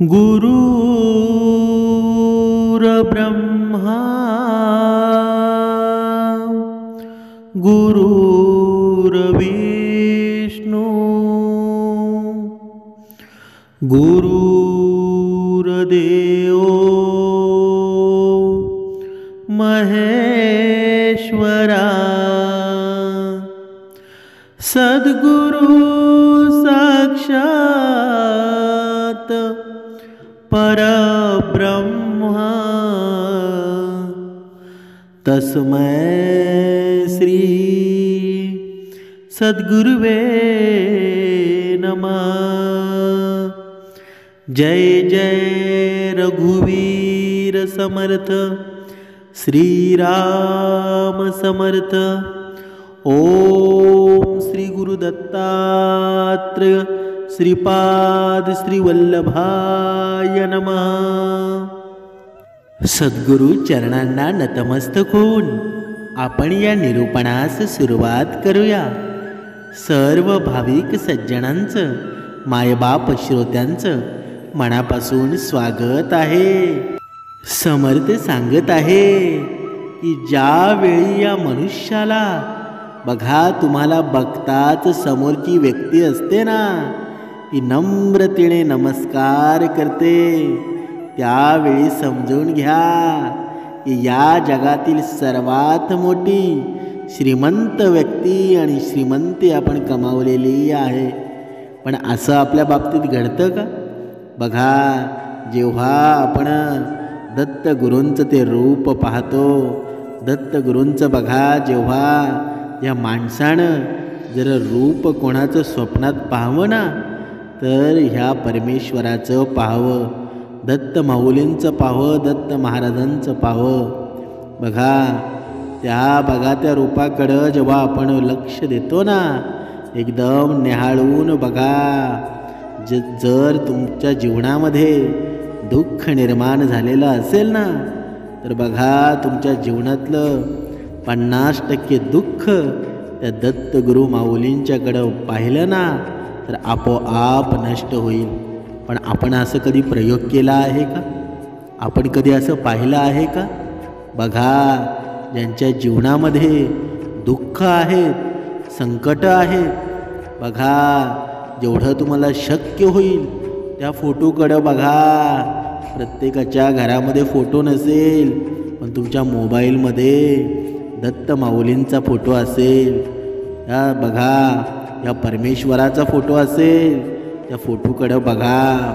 गुरुर्ब्रह्मा गुरुर्विष्णू गुरुर्देव महेश्वरा सद्गुरु साक्षात परब्रह्म तस्मै श्री सद्गुरुवे नमः। जय जय रघुवीर समर्थ श्रीराम समर्थ। ओम श्री गुरुदत्तात्रेय श्रीपाद श्रीवल्लभाय नमः। सद्गुरु चरणांना नतमस्तक होऊन आपण या निरूपणास सुरुवात करूया। सर्व भाविक सज्जनांचं मायबाप श्रोत्यांचं मनापासून स्वागत आहे। समर्थ सांगत आहे की ज्यावेळी या मनुष्याला बघा तुम्हाला बघताच समोरची व्यक्ती असते ना, ती नम्रतेने नमस्कार करते, त्यावेळी समजून घ्या की या जगातील सर्वात मोठी श्रीमंत व्यक्ती आणि श्रीमंती आपण कमावलेली आहे। पण असं आपल्या बाबतीत घडतं का? बघा, जेव्हा आपण दत्तगुरूंचं ते रूप पाहतो, दत्तगुरूंचं बघा जेव्हा या माणसानं जर रूप कोणाचं स्वप्नात पाहावं ना, तर ह्या परमेश्वराचं पाहावं, दत्त माऊलींचं पाहावं, दत्त महाराजांचं पाहावं। बघा त्या रूपाकडं जेव्हा आपण लक्ष देतो ना, एकदम निहाळून बघा। जर तुमच्या जीवनामध्ये दुःख निर्माण झालेलं असेल ना, तर बघा तुमच्या जीवनातलं 50% दुःख त्या दत्तगुरु माऊलींच्याकडं पाहिलं ना, तर आपोआप नष्ट होईल। पण आपण असं कधी प्रयोग केला आहे का? आपण कधी असं पाहिलं आहे का? बघा, ज्यांच्या जीवनामध्ये दुःख आहेत, संकट आहेत, बघा जेवढं तुम्हाला शक्य होईल त्या फोटोकडं बघा। प्रत्येकाच्या घरामध्ये फोटो नसेल, पण तुमच्या मोबाईलमध्ये दत्त माऊलींचा फोटो असेल, या बघा या परमेश्वराचा फोटो असेल, त्या फोटोकडं बघा।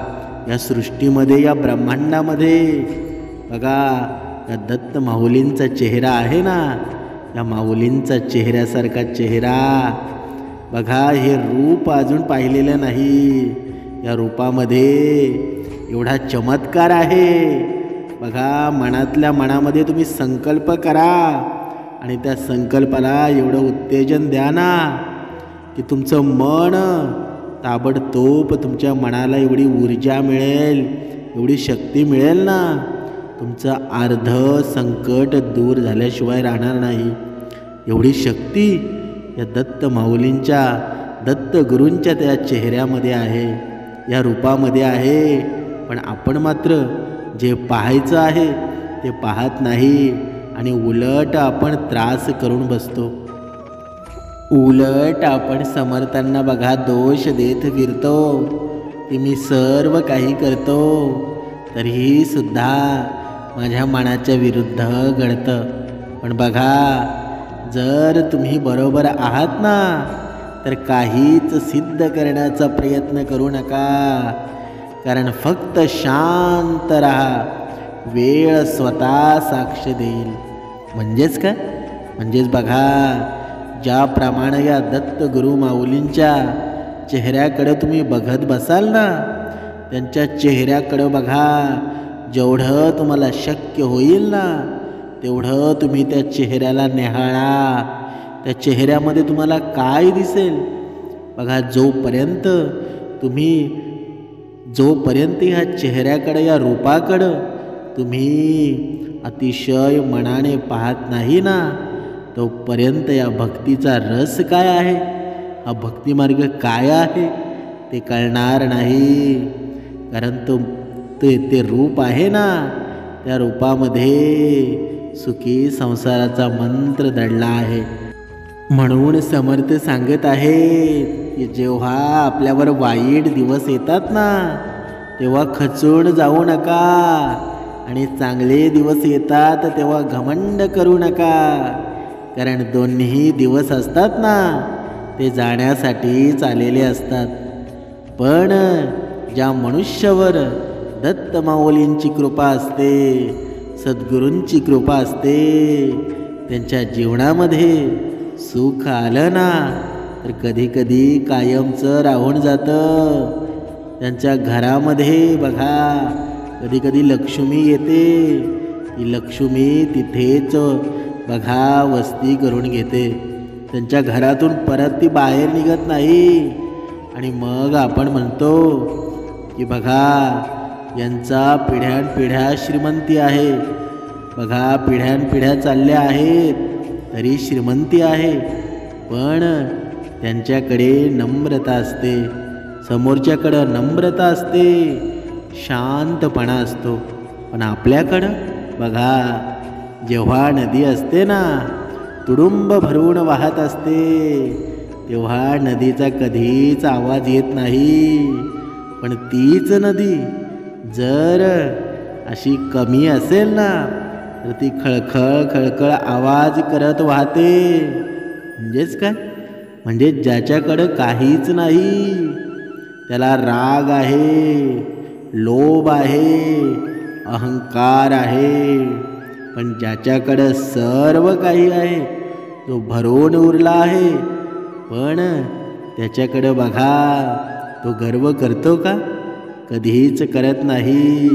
या सृष्टीमध्ये, या ब्रह्मांडामध्ये बघा, या दत्त माऊलींचा चेहरा आहे ना, या माऊलींचा चेहऱ्यासारखा चेहरा बघा। हे रूप अजून पाहिलेलं नाही, या रूपामध्ये एवढा चमत्कार आहे। बघा, मनातल्या मनामध्ये तुम्ही संकल्प करा आणि त्या संकल्पाला एवढं उत्तेजन द्या ना की तुमचं मन ताबडतोब, तुमच्या मनाला एवढी ऊर्जा मिळेल, एवढी शक्ती मिळेल ना, तुमचं अर्ध संकट दूर झाल्याशिवाय राहणार नाही। एवढी शक्ती या दत्त माऊलींच्या, दत्त गुरूंच्या त्या चेहऱ्यामध्ये आहे, या रूपामध्ये आहे। पण आपण मात्र जे पाहायचं आहे ते पाहत नाही आणि उलट आपण त्रास करून बसतो। उलट आपण समर्थांना बघा दोष देत फिरतो की मी सर्व काही करतो, तरीही सुद्धा माझ्या मनाच्या विरुद्ध घडतं। पण बघा, जर तुम्ही बरोबर आहात ना, तर काहीच सिद्ध करण्याचा प्रयत्न करू नका, कारण फक्त शांत राहा, वेळ स्वतः साक्ष देईल। म्हणजेच काय? म्हणजेच बघा, ज्याप्रमाणे या दत्त गुरु माऊलींच्या चेहऱ्याकडे तुम्ही बघत बसाल ना, त्यांच्या चेहऱ्याकडे बघा, जेवढं तुम्हाला शक्य होईल ना तेवढं तुम्ही त्या चेहऱ्याला निहाळा। त्या चेहऱ्यामध्ये तुम्हाला काय दिसेल बघा। जोपर्यंत ह्या चेहऱ्याकडे, या रूपाकडं तुम्ही अतिशय मनाने पाहत नाही ना, तोपर्यंत या भक्तीचा रस काय आहे, हा भक्तिमार्ग काय आहे ते कळणार नाही। कारण तो ते रूप आहे ना, त्या रूपामध्ये सुखी संसाराचा मंत्र दडला आहे. म्हणून समर्थ सांगत आहेत की जेव्हा आपल्यावर वाईट दिवस येतात ना, तेव्हा खचून जाऊ नका, आणि चांगले दिवस येतात तेव्हा घमंड करू नका. कारण दोन्ही दिवस असतात ना, ते जाण्यासाठीच आलेले असतात. पण ज्या मनुष्यावर दत्त माऊलींची कृपा असते, सद्गुरूंची कृपा असते, त्यांच्या जीवनामध्ये सुख आलं ना, तर कधीकधी कायमचं राहून जातं. त्यांच्या घरामध्ये बघा कधीकधी लक्ष्मी येते. ती लक्ष्मी तिथेच बघा वस्ती करून घेते. त्यांच्या घरातून परत ती बाहेर निघत नाही. आणि मग आपण म्हणतो की बघा यांचा पिढ्यानपिढ्या श्रीमंती आहे, बघा पिढ्यानपिढ्या चालल्या आहेत तरी श्रीमंती आहे. पण त्यांच्याकडे नम्रता असते, समोरच्याकडं नम्रता असते, शांतपणा असतो. पण आपल्याकडं बघा जेव्हा नदी असते ना, तुडुंब भरून वाहत असते, तेव्हा नदीचा कधीच आवाज येत नाही. पण तीच नदी जर अशी कमी असेल ना, तर ती खळखळ खळखळ आवाज करत वाहते. म्हणजेच काय, म्हणजे ज्याच्याकडं काहीच नाही, त्याला राग आहे, लोभ आहे, अहंकार आहे. पण ज्याच्याकडं सर्व काही आहे, तो भरून उरला आहे, पण त्याच्याकडं बघा तो गर्व करतो का? कधीच करत नाही.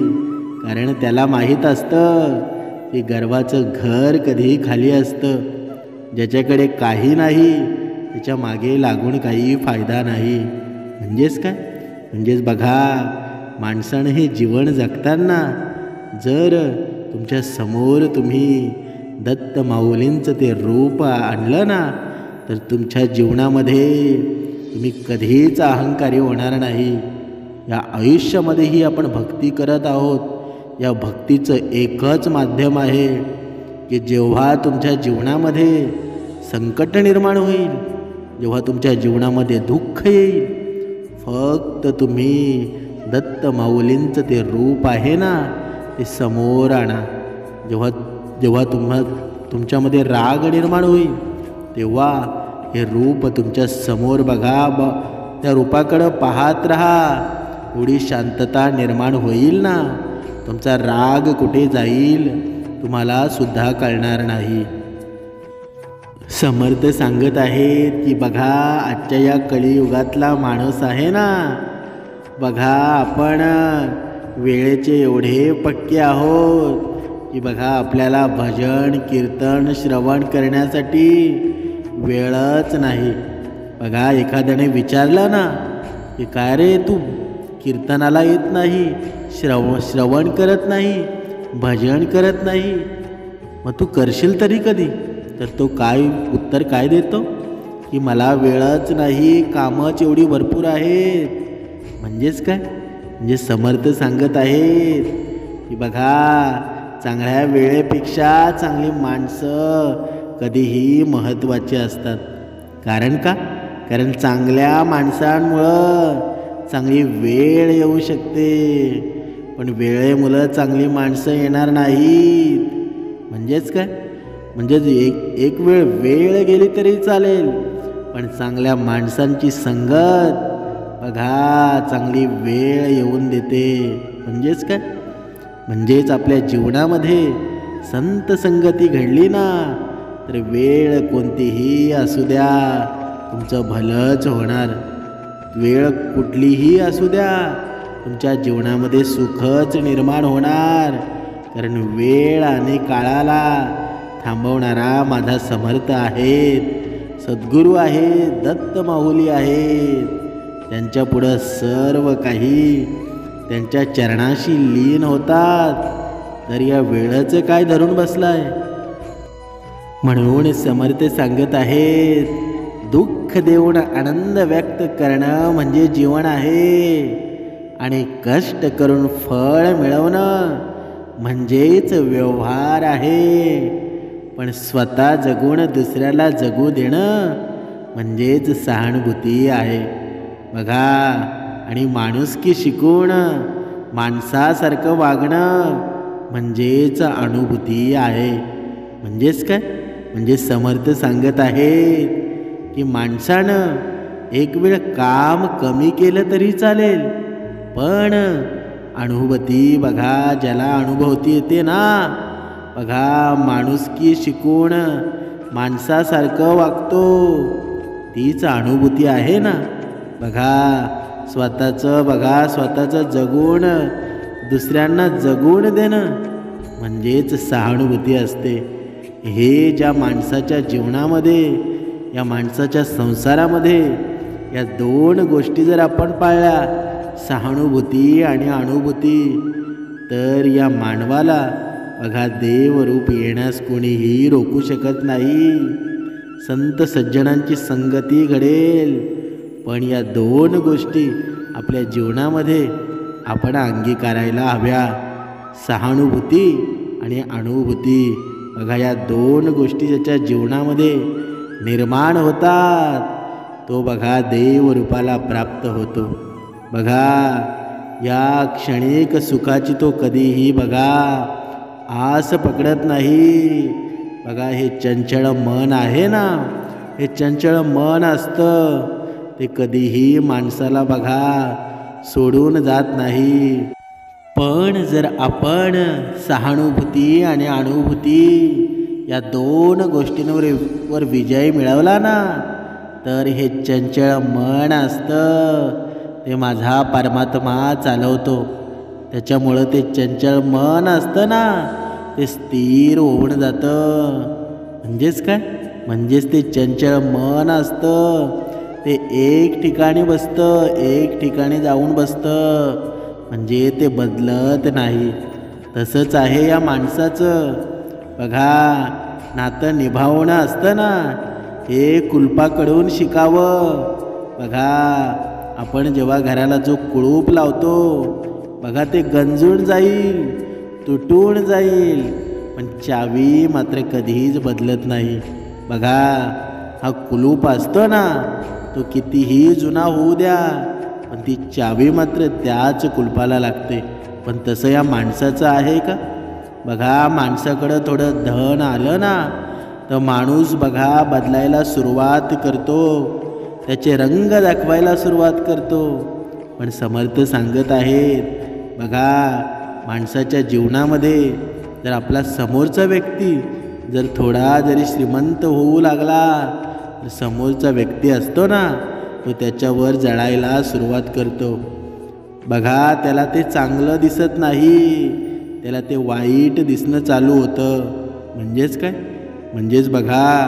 कारण त्याला माहीत असतं की गर्वाचं घर कधीही खाली असतं. ज्याच्याकडे काही नाही त्याच्या मागे लागून काही फायदा नाही. म्हणजेच काय, म्हणजेच बघा माणसानं हे जीवन जगताना जर तुमच्या समोर तुम्ही दत्त माऊलींचं ते रूप आणलं ना, तर तुमच्या जीवनामध्ये तुम्ही कधीच अहंकारी होणार नाही. या आयुष्यामध्येही आपण भक्ती करत आहोत. या भक्तीचं एकच माध्यम आहे की जेव्हा तुमच्या जीवनामध्ये संकट निर्माण होईल, जेव्हा तुमच्या जीवनामध्ये दुःख येईल, फक्त तुम्ही दत्त माऊलींचं ते रूप आहे ना, ते समोर आणा. जेव्हा जेव्हा तुमच्यामध्ये राग निर्माण होईल, तेव्हा हे रूप तुमच्या समोर बघा, त्या रूपाकडं पाहत राहा. थोडी शांतता निर्माण होईल ना, तुमचा राग कुठे जाईल तुम्हाला सुद्धा कळणार नाही. समर्थ सांगत आहेत की बघा आजच्या या कलियुगातला माणूस आहे ना, बघा आपण वेळेचे एवढे पक्के आहोत की बघा आपल्याला भजन कीर्तन श्रवण करण्यासाठी वेळच नाही. बघा एखाद्याने विचारलं ना की काय रे तू कीर्तनाला येत नाही, श्रवण करत नाही, भजन करत नाही, मग तू करशील तरी कधी? तर तो काय उत्तर काय देतो की मला वेळच नाही, कामच एवढी भरपूर आहेत. म्हणजेच काय, म्हणजे समर्थ सांगत आहेत की बघा चांगल्या वेळेपेक्षा चांगली माणसं कधीही महत्त्वाची असतात. कारण का, कारण चांगल्या माणसांमुळं चांगली वेळ येऊ शकते, पण वेळेमुळं चांगली माणसं येणार नाहीत. म्हणजेच काय, म्हणजेच एक वेळ गेली तरी चालेल, पण चांगल्या माणसांची संगत बघा चांगली वेळ येऊन देते. म्हणजेच काय, म्हणजेच आपल्या जीवनामध्ये संत संगती घडली ना, तर वेळ कोणतीही असू द्या तुमचं भलंच होणार. वेळ कुठलीही असू द्या तुमच्या जीवनामध्ये सुखच निर्माण होणार. कारण वेळ आणि काळाला थांबवणारा माझा समर्थ आहेत, सद्गुरू आहेत, दत्त माऊली आहेत. त्यांच्या पुढं सर्व काही त्यांच्या चरणाशी लीन होतात. तर या वेळेचं काय धरून बसलाय? म्हणून समर्थ सांगत आहेत, दुःख देऊन आनंद व्यक्त करणं म्हणजे जीवन आहे. आणि कष्ट करून फळ मिळवणं म्हणजेच व्यवहार आहे. पण स्वतः जगून दुसऱ्याला जगू देणं म्हणजेच सहानुभूती आहे. बघा, आणि माणुसकी शिकवून माणसासारखं वागणं म्हणजेच अनुभूती आहे. म्हणजेच काय? म्हणजे समर्थ सांगत आहेत की माणसानं एक वेळ काम कमी केलं तरी चालेल, पण अनुभूती बघा, ज्याला अनुभवती येते ना, बघा माणुसकी शिकून माणसासारखं वागतो, तीच अनुभूती आहे ना. बघा स्वतःचं जगून दुसऱ्यांना जगून देणं म्हणजेच सहानुभूती असते. हे ज्या माणसाच्या जीवनामध्ये, या माणसाच्या संसारामध्ये या दोन गोष्टी जर आपण पाळल्या, सहानुभूती आणि अनुभूती, तर या मानवाला बघा देवरूप येण्यास कोणीही रोखू शकत नाही. संत सज्जनांची संगती घडेल, पण या दोन गोष्टी आपल्या जीवनामध्ये आपण अंगीकारायला हव्या. सहानुभूती आणि अनुभूती, बघा या दोन गोष्टी ज्याच्या जीवनामध्ये निर्माण होतात, तो बघा देवरूपाला प्राप्त होतो. बघा या क्षणिक सुखाची तो कधीही बघा आस पकडत नाही. बघा हे चंचळ मन आहे ना, हे चंचळ मन असतं, ते कधीही माणसाला बघा सोडून जात नाही. पण जर आपण सहानुभूती आणि अनुभूती या दोन गोष्टींवर विजय मिळवला ना, तर हे चंचळ मन असतं, ते माझा परमात्मा चालवतो. त्याच्यामुळं ते चंचल मन असतं ना, ते स्थिर होऊन जातं. म्हणजेच काय? म्हणजेच ते चंचल मन असतं, ते एक ठिकाणी बसतं, एक ठिकाणी जाऊन बसतं, म्हणजे ते बदलत नाही. तसंच आहे या माणसाचं. बघा नातं निभावणं असतं ना, हे कुलपाकडून शिकावं. बघा आपण जेव्हा घराला जो कुलूप लावतो, बघा ते गंजून जाईल, तुटून जाईल, पण चावी मात्र कधीच बदलत नाही. बघा हा कुलूप असतो ना, तो कितीही जुना होऊ द्या, पण ती चावी मात्र त्याच कुलपाला लागते. पण तसं या माणसाचं आहे का? बघा माणसाकडं थोडं धन आलं ना, तर माणूस बघा बदलायला सुरुवात करतो, त्याचे रंग दाखवायला सुरुवात करतो. पण समर्थ सांगत आहेत, बघा माणसाच्या जीवनामध्ये जर आपला समोरचा व्यक्ती जर थोडा जरी श्रीमंत होऊ लागला, तर समोरचा व्यक्ती असतो ना, तो त्याच्यावर जळायला सुरुवात करतो. बघा त्याला ते चांगलं दिसत नाही, त्याला ते वाईट दिसणं चालू होतं. म्हणजेच काय? म्हणजेच बघा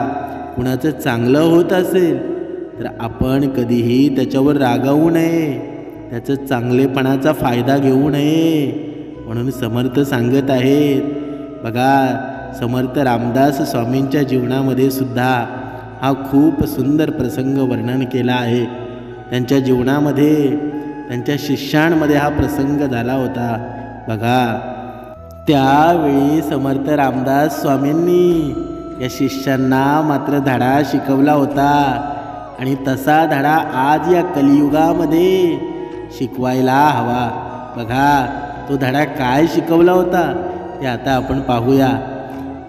कुणाचं चांगलं होत असेल तर आपण कधीही त्याच्यावर रागावू नये, त्याचं चांगलेपणाचा फायदा घेऊ नये. म्हणून समर्थ सांगत आहेत. बघा समर्थ रामदास स्वामींच्या जीवनामध्ये सुद्धा हा खूप सुंदर प्रसंग वर्णन केला आहे. त्यांच्या जीवनामध्ये त्यांच्या शिष्यांमध्ये हा प्रसंग झाला होता. बघा त्यावेळी समर्थ रामदास स्वामींनी या शिष्यांना मात्र धडा शिकवला होता, आणि तसा धडा आज या कलियुगामध्ये शिकवायला हवा. बघा तो धडा काय शिकवला होता ते आता आपण पाहूया.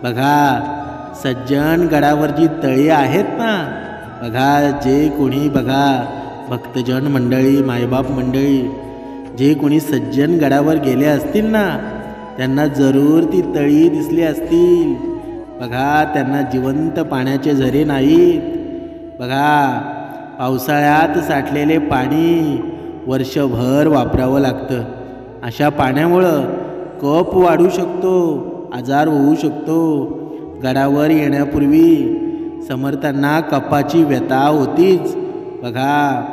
बघा सज्जन गडावर जी तळी आहेत ना, बघा जे कोणी बघा भक्तजन मंडळी, मायबाप मंडळी जे कोणी सज्जन गडावर गेले असतील ना, त्यांना जरूर ती तळी दिसली असतील. बघा त्यांना जिवंत पाण्याचे झरे नाहीत. बघा पावसाळ्यात साठलेले पाणी वर्षभर वापरावं लागतं. अशा पाण्यामुळं कफ वाढू शकतो, आजार होऊ शकतो. गडावर येण्यापूर्वी समर्थांना कफाची व्यथा होतीच. बघा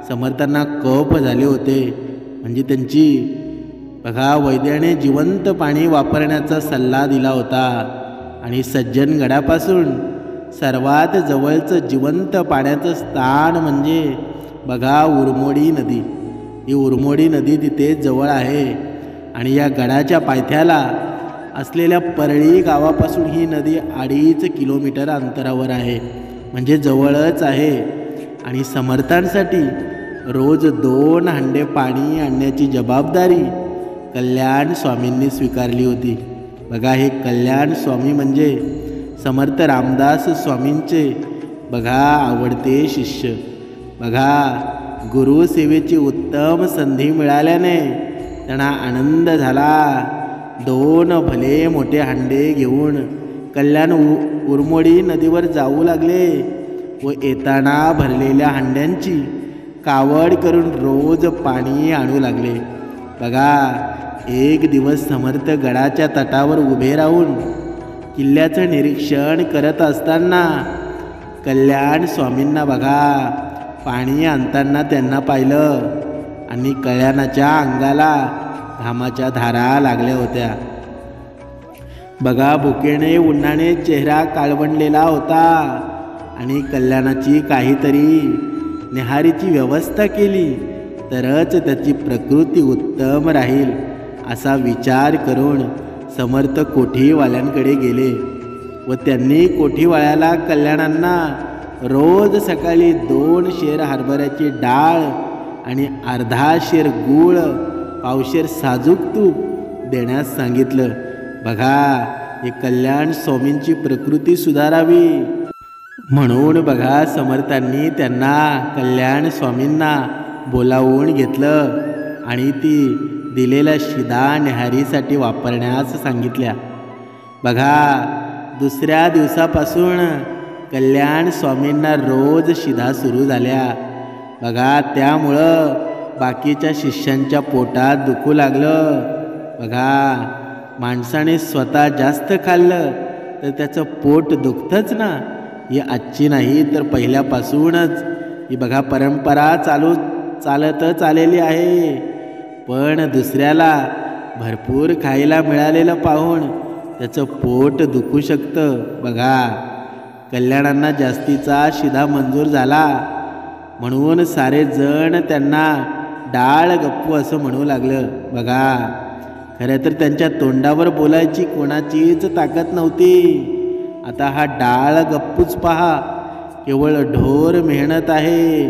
समर्थांना कफ झाले होते, म्हणजे त्यांची बघा वैद्याने जिवंत पाणी वापरण्याचा सल्ला दिला होता. आणि सज्जन गडापासून सर्वात जवळचं जिवंत पाण्याचं स्थान म्हणजे बघा उरमोडी नदी. ही उरमोडी नदी तिथे जवळ आहे आणि या गडाच्या पायथ्याला असलेल्या परळी गावापासून ही नदी 2.5 किलोमीटर अंतरावर आहे, म्हणजे जवळच आहे. आणि समर्थांसाठी रोज 2 हंडे पाणी आणण्याची जबाबदारी कल्याण स्वामींनी स्वीकारली होती. बघा, हे कल्याण स्वामी म्हणजे समर्थ रामदास स्वामींचे बघा आवडते शिष्य. बघा, गुरुसेवेची उत्तम संधी मिळाल्याने त्यांना आनंद झाला. 2 भले मोठे हांडे घेऊन कल्याण उरमोडी नदीवर जाऊ लागले व येताना भरलेल्या हांड्यांची कावड करून रोज पाणी आणू लागले. बघा, एक दिवस समर्थ गडाच्या तटावर उभे राहून किल्ल्याचं निरीक्षण करत असताना कल्याण स्वामींना बघा पाणी आणताना त्यांना पाहिलं आणि कल्याणाच्या अंगाला घामाच्या धारा लागल्या होत्या. बघा, भुकेने उन्हाने चेहरा काळवंडलेला होता आणि कल्याणाची काहीतरी न्याहारीची व्यवस्था केली तरच त्याची प्रकृती उत्तम राहील असा विचार करून समर्थ कोठीवाल्यांकडे गेले व त्यांनी कोठीवाल्याला कल्याणांना रोज सकाळी 2 शेर हरभऱ्याची डाळ आणि अर्धा शेर गूळ, पावशेर साजूक तूप देण्यास सांगितलं. बघा, हे कल्याण स्वामींची प्रकृती सुधारावी म्हणून बघा समर्थांनी त्यांना कल्याण स्वामींना बोलावून घेतलं आणि ती दिलेल्या शिधा न्याहारीसाठी वापरण्यास सांगितल्या. बघा, दुसऱ्या दिवसापासून कल्याण स्वामींना रोज शिधा सुरू झाल्या. बघा, त्यामुळं बाकीच्या शिष्यांच्या पोटात दुखू लागलं. बघा, माणसाने स्वतः जास्त खाल्लं तर त्याचं पोट दुखतंच ना. ही आजची नाही तर पहिल्यापासूनच ही बघा परंपरा चालतच आलेली आहे. पण दुसऱ्याला भरपूर खायला मिळालेलं पाहून त्याचं पोट दुखू शकतं. बघा, कल्याणांना जास्तीचा शिधा मंजूर झाला म्हणून सारे जण त्यांना डाळ गप्पू असं म्हणू लागलं. बघा, खरं तर त्यांच्या तोंडावर बोलायची कोणाचीच ताकद नव्हती. आता हा डाळ गप्पूच पहा, केवळ ढोर मेहनत आहे.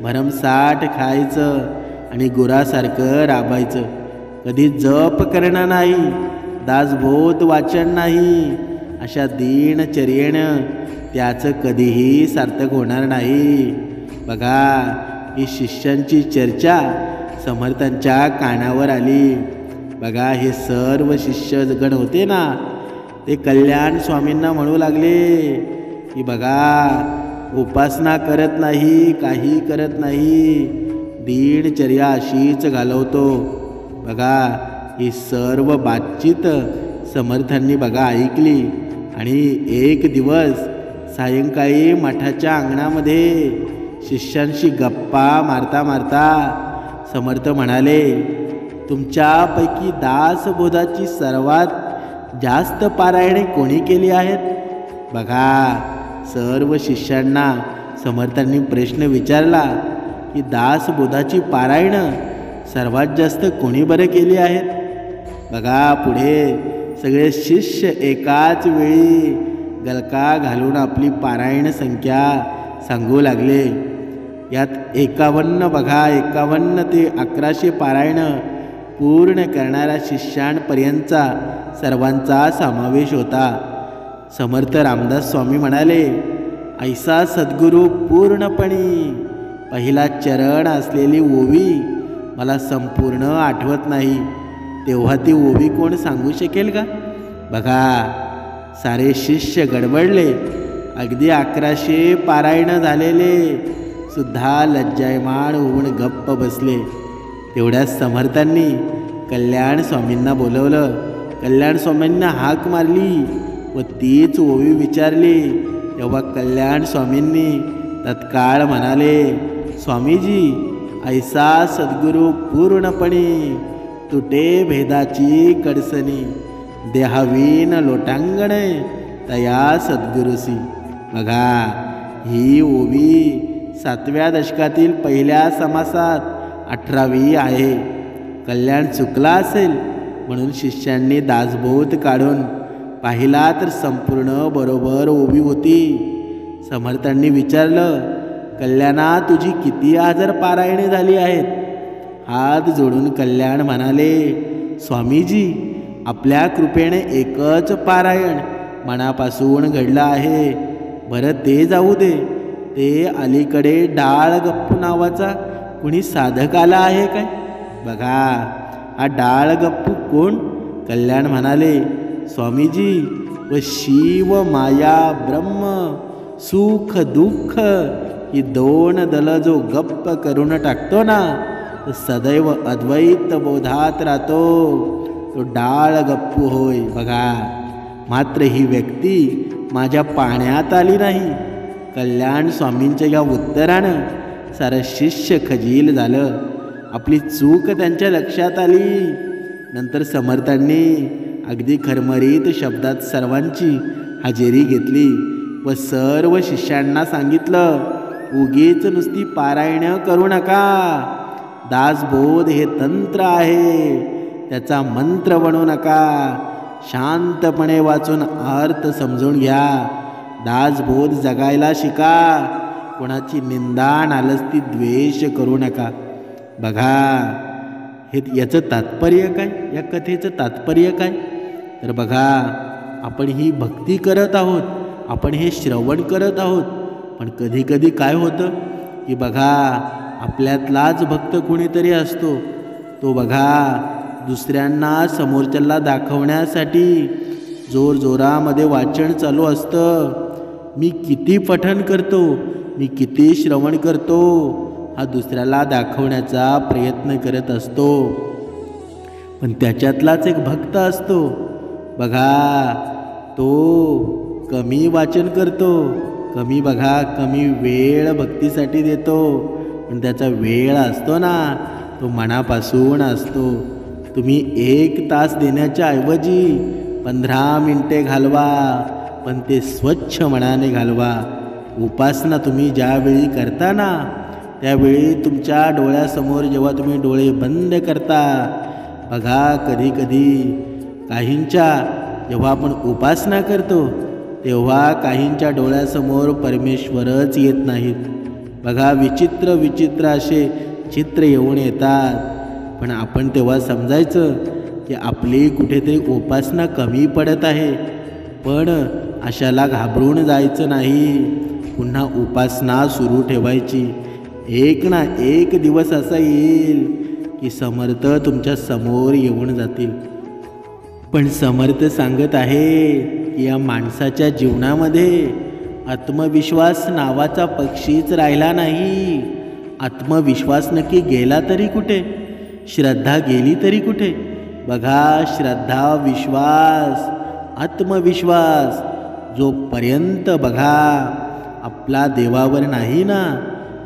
भरमसाठ खायचं आणि गुरासारखं राबायचं. कधी जप करणं नाही, दासबोध वाचन नाही. अशा दिनचर्येनं त्याचं कधीही सार्थक होणार नाही. बघा, ही शिष्यांची चर्चा समर्थांच्या कानावर आली. बघा, हे सर्व शिष्यगण होते ना, ते कल्याण स्वामींना म्हणू लागले की बघा, उपासना करत नाही, काही करत नाही, दिनचर्या अशीच घालवतो. बघा, ही सर्व बातचीत समर्थांनी बघा ऐकली आणि एक दिवस सायंकाळी मठाच्या अंगणामध्ये शिष्यांशी गप्पा मारता मारता समर्थ म्हणाले, तुमच्यापैकी दासबोधाची सर्वात जास्त पारायणे कोणी केली आहेत? बघा, सर्व शिष्यांना समर्थांनी प्रश्न विचारला की दासबोधाची पारायणं सर्वात जास्त कोणी बरं केली आहेत? बघा, पुढे सगळे शिष्य एकाच वेळी गलका घालून आपली पारायण संख्या सांगू लागले. यात 51 बघा 51 ते 1100 पारायण पूर्ण करणाऱ्या शिष्यांपर्यंतचा सर्वांचा समावेश होता. समर्थ रामदास स्वामी म्हणाले, ऐसा सद्गुरू पूर्णपणे पहिला चरण असलेली ओवी मला संपूर्ण आठवत नाही, तेव्हा ती ओवी कोण सांगू शकेल का? बघा, सारे शिष्य गडबडले. अगदी 1100 पारायण झालेले सुद्धा लज्जायमान होऊन गप्प बसले. तेवढ्याच समर्थांनी कल्याण स्वामींना बोलवलं. कल्याण स्वामींना हाक मारली व तीच ओवी विचारली. तेव्हा कल्याण स्वामींनी तत्काळ म्हणाले, स्वामीजी, ऐसा सद्गुरू पूर्णपणे तुटे भेदाची कडसणी, देहावीन लोटांगणे तया सद्गुरुसी. बघा, ही ओवी 7व्या दशकातील पहिल्या समासात 18वी आहे. कल्याण चुकला असेल म्हणून शिष्यांनी दासबोध काढून पाहिला तर संपूर्ण बरोबर उभी होती. समर्थांनी विचारलं, कल्याणा तुझी किती हजार पारायणे झाली आहेत? हात जोडून कल्याण म्हणाले, स्वामीजी आपल्या कृपेने एकच पारायण मनापासून घडलं आहे. बरं ते जाऊ दे, ते अलीकडे डाळ गप्पू नावाचा कुणी साधक आला आहे काय? बघा हा डाळ गप्पू कोण? कल्याण म्हणाले, स्वामीजी व शिव माया ब्रह्म सुख दुःख ही दोन दल जो गप्प करून टाकतो ना, तो सदैव अद्वैत बोधात राहतो, तो डाळ गप्पू होय. बघा मात्र ही व्यक्ती माझ्या पाण्यात आली नाही. कल्याण स्वामींच्या या उत्तरानं सारं शिष्य खजील झालं. आपली चूक त्यांच्या लक्षात आली. नंतर समर्थांनी अगदी खरमरीत शब्दात सर्वांची हजेरी घेतली व सर्व शिष्यांना सांगितलं, उगीच नुसती पारायण करू नका. दासबोध हे तंत्र आहे, त्याचा मंत्र बनू नका. शांतपणे वाचून अर्थ समजून घ्या. दासबोध जगायला शिका. कोणाची निंदा नालस्ती द्वेष करू नका. बघा हे याचं तात्पर्य काय? या कथेचं तात्पर्य काय? तर बघा आपण ही भक्ती करत आहोत, आपण हे श्रवण करत आहोत, पण कधी कधी काय होतं की बघा आपल्यातलाच भक्त कोणीतरी असतो, तो बघा दुसऱ्यांना समोरच्याला दाखवण्यासाठी जोरजोरामध्ये वाचन चालू असतं. मी किती पठण करतो, मी किती श्रवण करतो, हा दुसऱ्याला दाखवण्याचा प्रयत्न करत असतो. पण त्याच्यातलाच एक भक्त असतो बघा, तो कमी वाचन करतो, कमी वेळ भक्तीसाठी देतो, पण त्याचा वेळ असतो ना तो मनापासून असतो. तुम्ही 1 तास देण्याच्या ऐवजी 15 मिनिटे घालवा, पण ते स्वच्छ मनाने घालवा. उपासना तुम्ही ज्यावेळी करता ना, त्यावेळी तुमच्या डोळ्यासमोर जेव्हा तुम्ही डोळे बंद करता, बघा कधी कधी काहींच्या जेव्हा आपण उपासना करतो तेव्हा काहींच्या डोळ्यासमोर परमेश्वरच येत नाहीत. बघा विचित्र विचित्र असे चित्र येऊन येतात. पण आपण तेव्हा समजायचं की आपली कुठेतरी उपासना कमी पडत आहे. पण अशाला घाबरून जायचं नाही, पुन्हा उपासना सुरू ठेवायची. एक ना एक दिवस असा येईल की समर्थ तुमच्या समोर येऊन जातील. पण समर्थ सांगत आहे की या माणसाच्या जीवनामध्ये आत्मविश्वास नावाचा पक्षीच राहिला नाही. आत्मविश्वास नक्की गेला तरी कुठे? श्रद्धा गेली तरी कुठे? बघा श्रद्धा, विश्वास, आत्मविश्वास जोपर्यंत बघा आपला देवावर नाही ना,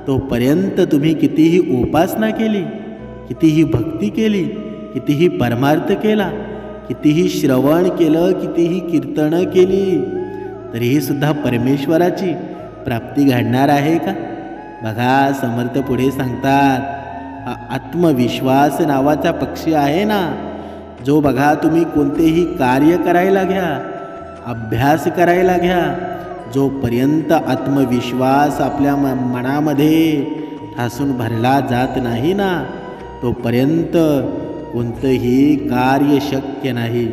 तोपर्यंत तुम्ही कितीही उपासना केली, कितीही भक्ती केली, कितीही परमार्थ केला, कितीही श्रवण केलं, कितीही कीर्तनं केली, तरीही सुद्धा परमेश्वराची प्राप्ती घडणार आहे का? बघा समर्थ पुढे सांगतात, हा आत्मविश्वास नावाचा पक्षी आहे ना, जो बघा तुम्ही कोणतेही कार्य करायला घ्या, अभ्यास करायला घ्या, जोपर्यंत आत्मविश्वास आपल्या मनामध्ये ठासून भरला जात नाही ना, तोपर्यंत कोणतंही कार्य शक्य नाही.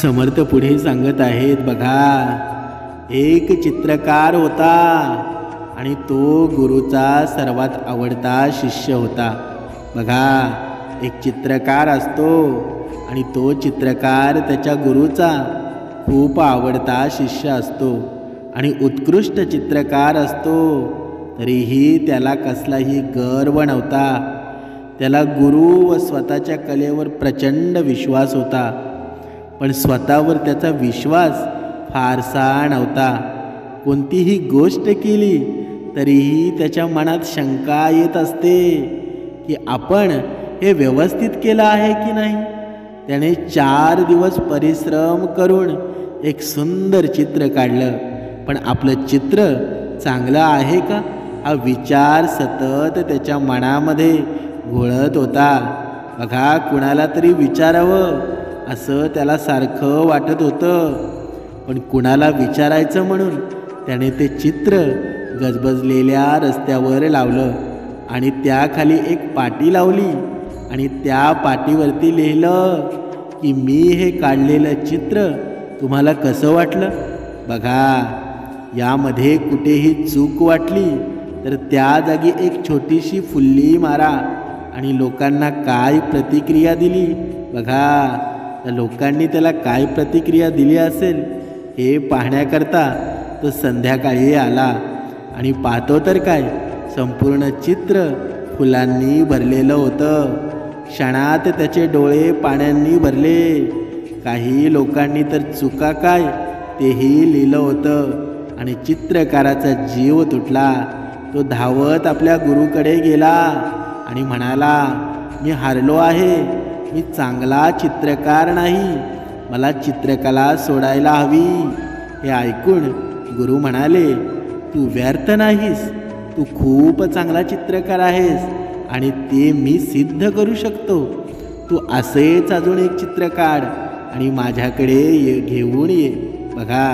समर्थ पुढे सांगत आहेत, बघा एक चित्रकार होता आणि तो गुरुचा सर्वात आवडता शिष्य होता. बघा एक चित्रकार असतो आणि तो चित्रकार त्याच्या गुरुचा खूप आवडता शिष्य असतो आणि उत्कृष्ट चित्रकार असतो. तरीही त्याला कसलाही गर्व नव्हता. त्याला गुरु व स्वतःच्या कलेवर प्रचंड विश्वास होता, पण स्वतःवर त्याचा विश्वास फारसा नव्हता. कोणतीही गोष्ट केली तरीही त्याच्या मनात शंका येत असते की आपण हे व्यवस्थित केलं आहे की नाही. त्याने 4 दिवस परिश्रम करून एक सुंदर चित्र काढलं, पण आपलं चित्र चांगलं आहे का हा विचार सतत त्याच्या मनामध्ये घोळत होता. बघा, कुणाला तरी विचारावं असं त्याला सारखं वाटत होतं. पण कुणाला विचारायचं म्हणून त्याने ते चित्र गजबजलेल्या रस्त्यावर लावलं आणि त्याखाली एक पाटी लावली आणि त्या पाटीवरती लिहिलं की मी हे काढलेलं चित्र तुम्हाला कसं वाटलं. बघा, यामध्ये कुठेही चूक वाटली तर त्या जागी एक छोटीशी फुल्ली मारा आणि लोकांना काय प्रतिक्रिया दिली. बघा, त्या लोकांनी त्याला काय प्रतिक्रिया दिली असेल हे पाहण्याकरता तो संध्याकाळी आला आणि पाहतो तर काय, संपूर्ण चित्र फुलांनी भरलेलं होतं. क्षणात त्याचे डोळे पाण्याने भरले. काही लोकांनी तर चुका काय तेही लिहिलं होतं आणि चित्रकाराचा जीव तुटला. तो धावत आपल्या गुरुकडे गेला आणि म्हणाला, मी हारलो आहे, मी चांगला चित्रकार नाही, मला चित्रकला सोडायला हवी. हे ऐकून गुरु म्हणाले, तू व्यर्थ नाहीस, तू खूप चांगला चित्रकार आहेस आणि ते मी सिद्ध करू शकतो. तू असेच अजून एक चित्र काढ आणि माझ्याकडे घेऊन ये. बघा,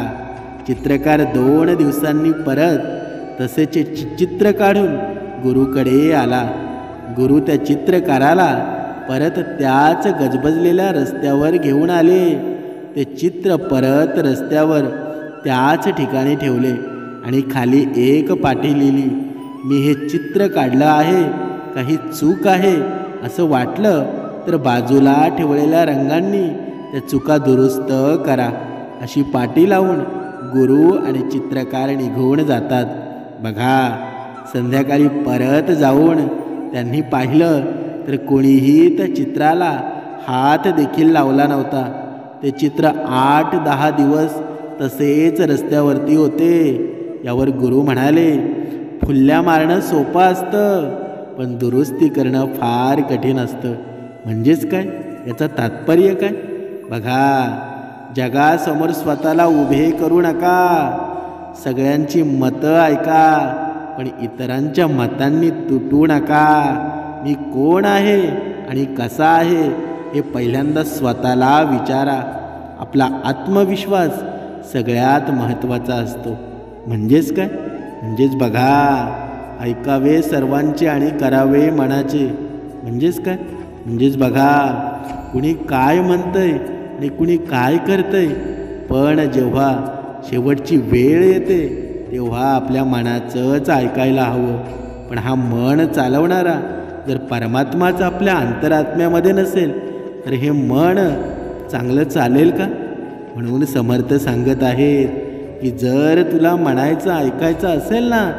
चित्रकार 2 दिवसांनी परत तसेचे चित्र काढून गुरुकडे आला. गुरु त्या चित्रकाराला परत त्याच गजबजलेल्या रस्त्यावर घेऊन आले. ते चित्र परत रस्त्यावर त्याच ठिकाणी ठेवले आणि खाली एक पाटी लिहिली, मी हे चित्र काढलं आहे, काही चूक आहे असं वाटलं तर बाजूला ठेवलेल्या रंगांनी त्या चुका दुरुस्त करा. अशी पाटी लावून गुरु आणि चित्रकार निघून जातात. बघा, संध्याकाळी परत जाऊन त्यांनी पाहिलं तर कोणीही त्या चित्राला हात देखील लावला नव्हता. ते चित्र 8-10 दिवस तसेच रस्त्यावरती होते. यावर गुरु म्हणाले, फुल्ल्या मारणं सोपं असतं पण दुरुस्ती करणं फार कठीण असतं. म्हणजेच काय, याचं तात्पर्य काय. बघा, जगासमोर स्वतःला उभे करू नका. सगळ्यांची मतं ऐका पण इतरांच्या मतांनी तुटू नका. मी कोण आहे आणि कसा आहे हे पहिल्यांदा स्वतःला विचारा. आपला आत्मविश्वास सगळ्यात महत्त्वाचा असतो. म्हणजेच काय, म्हणजेच बघा, ऐकावे सर्वांचे आणि करावे मनाचे. म्हणजेच काय, म्हणजेच बघा, कुणी काय म्हणतंय आणि कुणी काय करतंय, पण जेव्हा शेवटची वेळ येते तेव्हा आपल्या मनाचंच ऐकायला हवं. पण हा मन चालवणारा जर परमात्माच आपल्या अंतरात्म्यामध्ये नसेल तर हे मन चांगलं चालेल का. म्हणून समर्थ सांगत आहेत की जर तुला म्हणायचं ऐकायचं असेल ना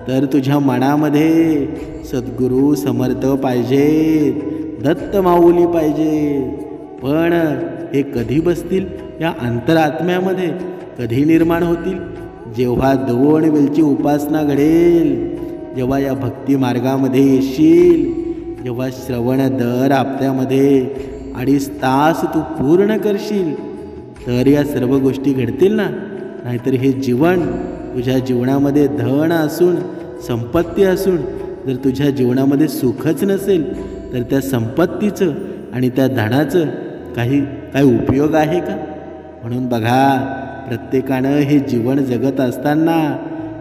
तर तुझ्या मनामध्ये सद्गुरू समर्थ पाहिजेत, दत्त माऊली पाहिजेत. पण हे कधी बसतील या अंतरात्म्यामध्ये, कधी निर्माण होतील, जेव्हा 2 वेळची उपासना घडेल, जेव्हा या भक्ती मार्गामध्ये येशील, जेव्हा श्रवण दर हप्त्यामध्ये 2.5 तास तू पूर्ण करशील तर या सर्व गोष्टी घडतील ना. नाहीतर हे जीवन तुझ्या जीवनामध्ये धन असून संपत्ती असून जर तुझ्या जीवनामध्ये सुखच नसेल तर त्या संपत्तीचं आणि त्या धनाचं काही उपयोग आहे का. म्हणून बघा, प्रत्येकानं हे जीवन जगत असताना,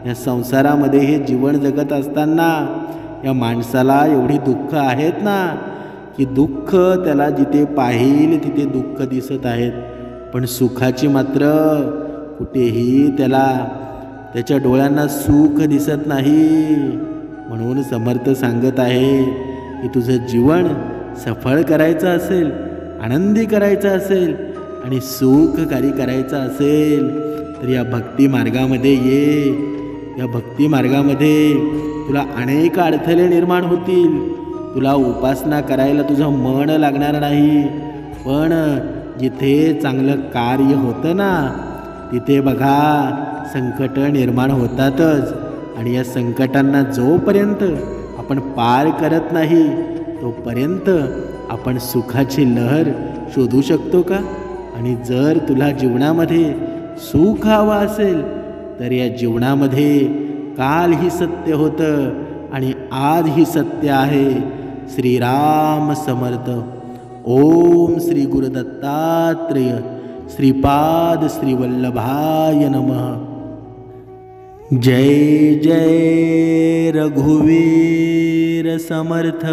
या संसारामध्ये हे जीवन जगत असताना या माणसाला एवढी दुःख आहेत ना की दुःख त्याला जिथे पाहिल तिथे दुःख दिसत आहेत, पण सुखाची मात्र कुठेही त्याच्या डोळ्यांना सुख दिसत नाही. म्हणून समर्थ सांगत आहे की तुझं जीवन सफळ करायचं असेल, आनंदी करायचं असेल आणि सुखकारी करायचं असेल तर या भक्ती मार्गामध्ये ये. या भक्ती मार्गामध्ये तुला अनेक अडथळे निर्माण होतील. तुला उपासना करायला तुझं मन लागणार नाही, पण जिथे चांगलं कार्य होतं ना तिथे बघा संकट निर्माण होतातच. आणि या संकटांना जोपर्यंत आपण पार करत नाही तोपर्यंत आपण सुखाची लहर शोधू शकतो का. आणि जर तुला जीवनामध्ये सुख हवं असेल तर या जीवनामध्ये काल ही सत्य होतं आणि आज ही सत्य आहे. श्रीराम समर्थ. ओम श्री गुरुदत्तात्रेय श्रीपाद श्रीवल्लभाय नमः. जय जय रघुवीर समर्थ.